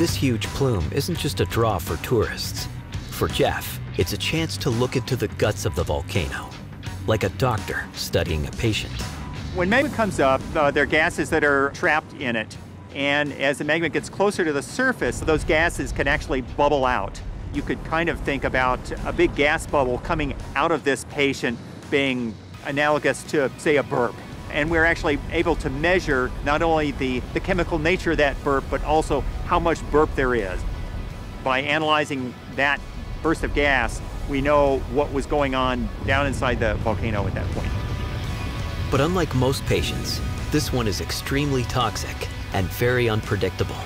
This huge plume isn't just a draw for tourists. For Jeff, it's a chance to look into the guts of the volcano, like a doctor studying a patient. When magma comes up, there are gases that are trapped in it. And as the magma gets closer to the surface, those gases can actually bubble out. You could kind of think about a big gas bubble coming out of this patient being analogous to, say, a burp. And we're actually able to measure not only the chemical nature of that burp, but also how much burp there is. By analyzing that burst of gas, we know what was going on down inside the volcano at that point. But unlike most patients, this one is extremely toxic and very unpredictable.